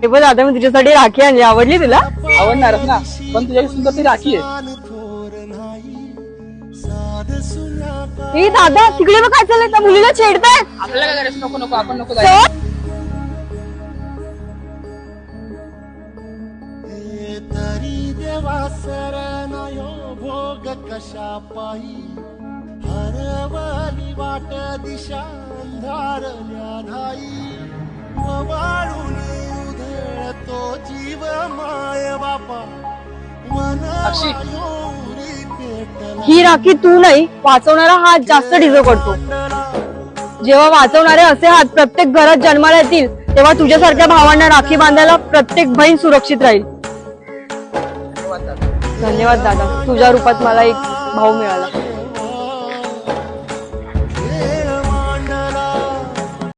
हे बघ दादा, मी तुझ्यासाठी राखी आणली. आवडली तुला? आवडणारच ना, पण तुझ्या सुंदर ती राखी आहे. ए दादा, तिकडे बघ काय चाललंय, त्या मुलीला छेडताय. आपल्याला काय करायचं? नको नको, आपण नको जायचं. तरी देवासर नयो भोग कशा पायी हरवली वाट दिशा अंधारल्या धाई वाळून उधळतो जीव माय बापा साक्षी, ही राखी तू नाही, वाचवणारा हात जास्त डिझर्व करतो. जेव्हा वाचवणारे असे हात प्रत्येक घरात जन्माला येतील, तेव्हा तुझ्यासारख्या भावांना राखी बांधायला प्रत्येक बहीण सुरक्षित राहील. धन्यवाद दादा, तुझ्या रूपात मला एक भाऊ मिळाला.